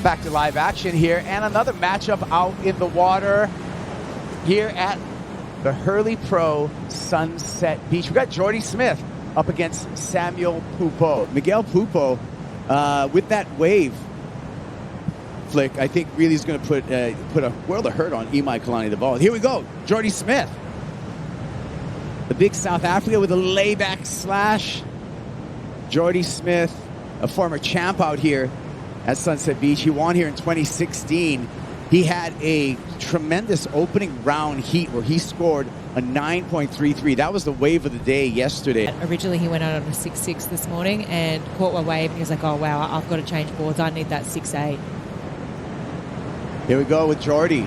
Back to live action here, and another matchup out in the water here at the Hurley Pro Sunset Beach. We got Jordy Smith up against Samuel Pupo. Miguel Pupo, with that wave flick, I think really is going to put a world of hurt on Imai Kalani the ball. Here we go, Jordy Smith. The big South Africa with a layback slash. Jordy Smith, a former champ out here at Sunset Beach. He won here in 2016. He had a tremendous opening round heat where he scored a 9.33. That was the wave of the day yesterday. Originally, he went out on a 6.6 this morning and caught a wave, and he was like, oh, wow, I've got to change boards. I need that 6.8. Here we go with Jordy.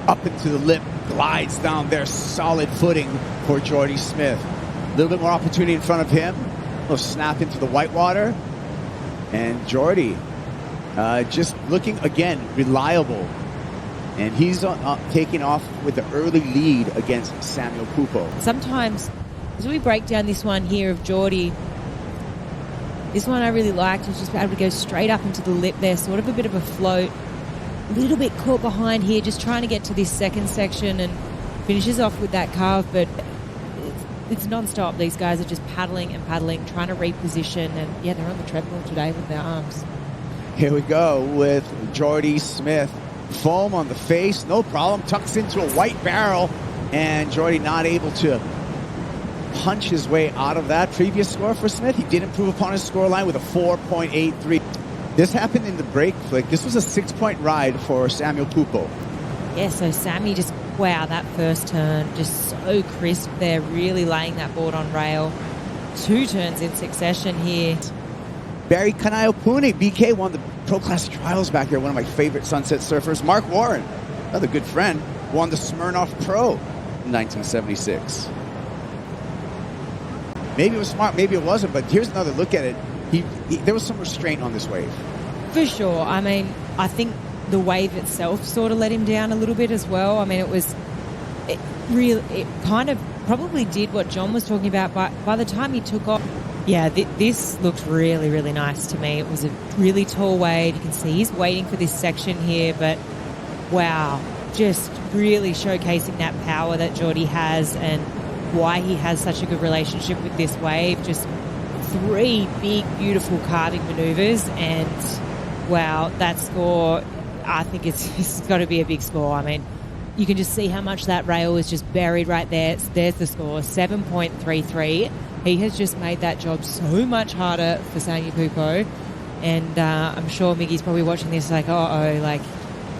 Up into the lip, glides down there. Solid footing for Jordy Smith. A little bit more opportunity in front of him. A little snap into the whitewater. And Jordy just looking, again, reliable. And he's taking off with the early lead against Samuel Pupo. Sometimes, as we break down this one here of Jordy, this one I really liked. Was just able to go straight up into the lip there, sort of a bit of a float. A little bit caught behind here, just trying to get to this second section, and finishes off with that carve, but it's non-stop. These guys are just paddling and paddling, trying to reposition, and yeah, they're on the treadmill today with their arms. Here we go with Jordy Smith. Foam on the face, no problem. Tucks into a white barrel, and Jordy not able to punch his way out of that. Previous score for Smith, he did improve upon his scoreline with a 4.83. This happened in the break flick. This was a 6-point ride for Samuel Pupo. Yeah, so Sammy just, wow, that first turn, just so crisp there, really laying that board on rail. 2 turns in succession here. Barry Kanaiopuni, BK, won the Pro Class Trials back there, one of my favorite Sunset surfers. Mark Warren, another good friend, won the Smirnoff Pro in 1976. Maybe it was smart, maybe it wasn't, but here's another look at it. There was some restraint on this wave. For sure. I mean, I think the wave itself sort of let him down a little bit as well. I mean, it kind of probably did what John was talking about, but by the time he took off, yeah, this looked really, really nice to me. It was a really tall wave. You can see he's waiting for this section here, but wow, just really showcasing that power that Jordy has and why he has such a good relationship with this wave. Just 3 big, beautiful carving maneuvers, and wow, that score, I think it's got to be a big score. I mean, you can just see how much that rail is just buried right there. There's the score, 7.33. He has just made that job so much harder for Samuel Pupo, and I'm sure Miggy's probably watching this like, uh-oh, like,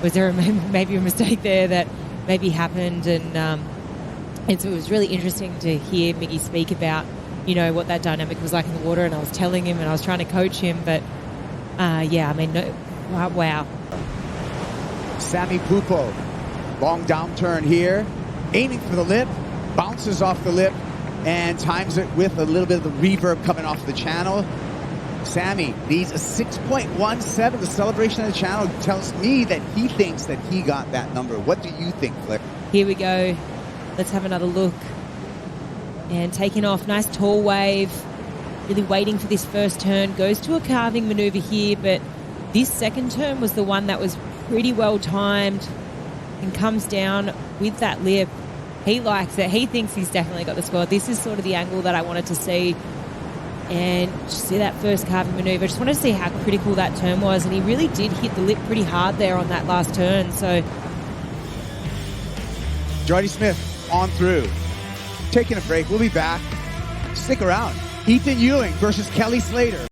was there maybe a mistake there that maybe happened? And so it was really interesting to hear Miggy speak about, you know, what that dynamic was like in the water, and I was telling him and I was trying to coach him, but yeah, I mean, no, wow. Sammy Pupo, long downturn here, aiming for the lip, bounces off the lip, and times it with a little bit of the reverb coming off the channel. Sammy needs a 6.17. The celebration of the channel tells me that he thinks that he got that number. What do you think, Flick? Here we go. Let's have another look. And taking off, nice tall wave. Really waiting for this first turn. Goes to a carving maneuver here, but this second turn was the one that was pretty well timed and comes down with that lip. He likes it. He thinks he's definitely got the score. This is sort of the angle that I wanted to see. And just see that first carving maneuver. Just wanted to see how critical that turn was. And he really did hit the lip pretty hard there on that last turn. So Jordy Smith on through. Taking a break. We'll be back. Stick around. Ethan Ewing versus Kelly Slater.